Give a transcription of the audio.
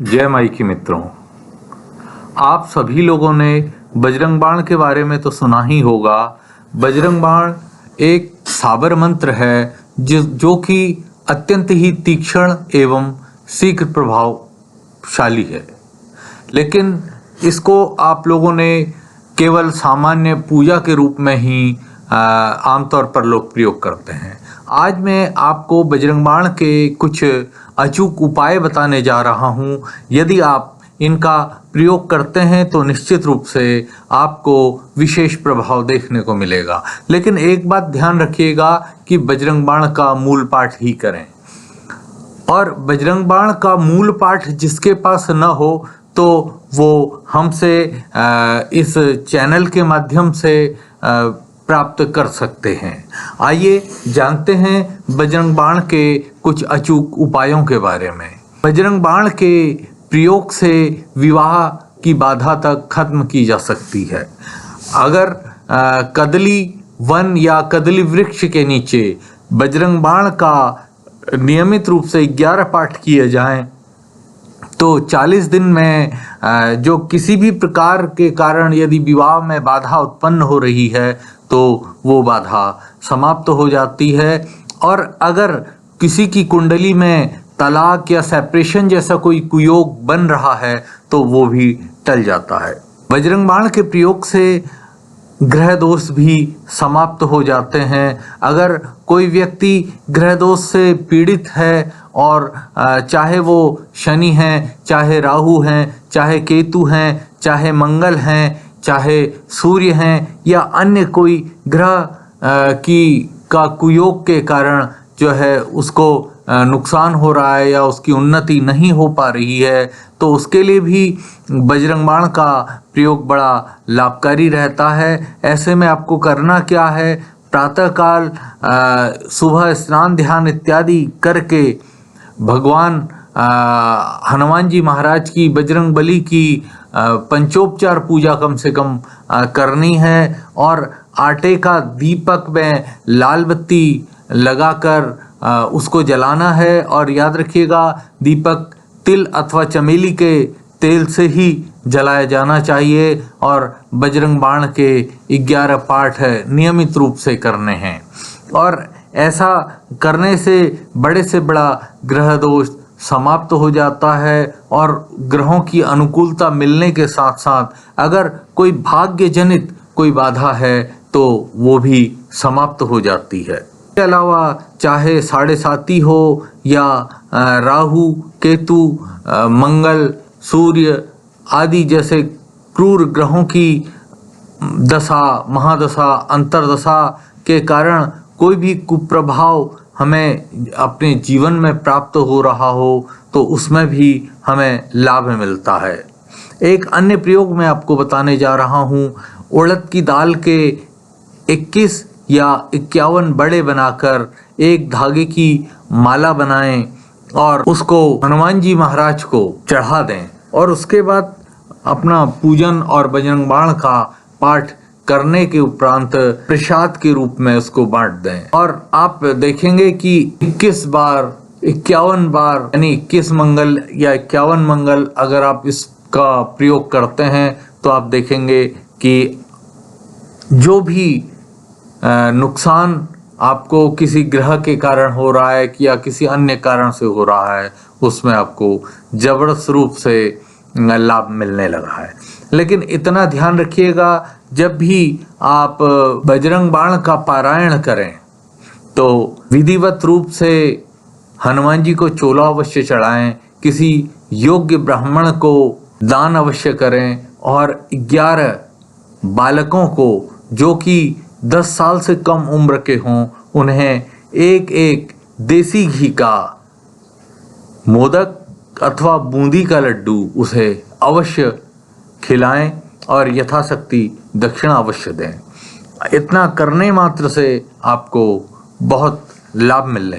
जय माई की मित्रों, आप सभी लोगों ने बजरंग बाण के बारे में तो सुना ही होगा। बजरंग बाण एक साबर मंत्र है जो कि अत्यंत ही तीक्ष्ण एवं शीघ्र प्रभावशाली है, लेकिन इसको आप लोगों ने केवल सामान्य पूजा के रूप में ही आमतौर पर लोग प्रयोग करते हैं। आज मैं आपको बजरंग बाण के कुछ अचूक उपाय बताने जा रहा हूँ। यदि आप इनका प्रयोग करते हैं तो निश्चित रूप से आपको विशेष प्रभाव देखने को मिलेगा। लेकिन एक बात ध्यान रखिएगा कि बजरंग बाण का मूल पाठ ही करें, और बजरंग बाण का मूल पाठ जिसके पास न हो तो वो हमसे इस चैनल के माध्यम से प्राप्त कर सकते हैं। आइए जानते हैं बजरंग बाण के कुछ अचूक उपायों के बारे में। बजरंग बाण के प्रयोग से विवाह की बाधा तक खत्म की जा सकती है। अगर कदली वन या कदली वृक्ष के नीचे बजरंग बाण का नियमित रूप से 11 पाठ किए जाएं तो 40 दिन में जो किसी भी प्रकार के कारण यदि विवाह में बाधा उत्पन्न हो रही है तो वो बाधा समाप्त हो जाती है। और अगर किसी की कुंडली में तलाक या सेपरेशन जैसा कोई कुयोग बन रहा है तो वो भी टल जाता है। बजरंग बाण के प्रयोग से ग्रह दोष भी समाप्त हो जाते हैं। अगर कोई व्यक्ति ग्रह दोष से पीड़ित है और चाहे वो शनि हैं, चाहे राहु हैं, चाहे केतु हैं, चाहे मंगल हैं, चाहे सूर्य हैं या अन्य कोई ग्रह का कुयोग के कारण जो है उसको नुकसान हो रहा है या उसकी उन्नति नहीं हो पा रही है, तो उसके लिए भी बजरंग बाण का प्रयोग बड़ा लाभकारी रहता है। ऐसे में आपको करना क्या है, प्रातःकाल सुबह स्नान ध्यान इत्यादि करके भगवान हनुमान जी महाराज की बजरंग बली की पंचोपचार पूजा कम से कम करनी है, और आटे का दीपक में लाल बत्ती लगाकर उसको जलाना है। और याद रखिएगा, दीपक तिल अथवा चमेली के तेल से ही जलाया जाना चाहिए, और बजरंग बाण के 11 पाठ नियमित रूप से करने हैं। और ऐसा करने से बड़े से बड़ा ग्रह दोष समाप्त हो जाता है, और ग्रहों की अनुकूलता मिलने के साथ साथ अगर कोई भाग्य जनित कोई बाधा है तो वो भी समाप्त हो जाती है। इसके अलावा चाहे 7.5 हो या राहु केतु मंगल सूर्य आदि जैसे क्रूर ग्रहों की दशा महादशा अंतरदशा के कारण कोई भी कुप्रभाव हमें अपने जीवन में प्राप्त हो रहा हो तो उसमें भी हमें लाभ मिलता है। एक अन्य प्रयोग मैं आपको बताने जा रहा हूँ। उड़द की दाल के 21 या 51 बड़े बनाकर एक धागे की माला बनाएं और उसको हनुमान जी महाराज को चढ़ा दें, और उसके बाद अपना पूजन और बजरंग बाण का पाठ करने के उपरांत प्रसाद के रूप में उसको बांट दें। और आप देखेंगे कि 21 बार 51 बार यानी 21 मंगल या 51 मंगल अगर आप इसका प्रयोग करते हैं तो आप देखेंगे कि जो भी नुकसान आपको किसी ग्रह के कारण हो रहा है या किसी अन्य कारण से हो रहा है उसमें आपको जबरदस्त रूप से लाभ मिलने लगा है। लेकिन इतना ध्यान रखिएगा, जब भी आप बजरंग बाण का पारायण करें तो विधिवत रूप से हनुमान जी को चोला अवश्य चढ़ाएं, किसी योग्य ब्राह्मण को दान अवश्य करें, और 11 बालकों को जो कि 10 साल से कम उम्र के हों उन्हें एक देसी घी का मोदक अथवा बूंदी का लड्डू उसे अवश्य खिलाएं और यथाशक्ति दक्षिणा अवश्य दें। इतना करने मात्र से आपको बहुत लाभ मिलने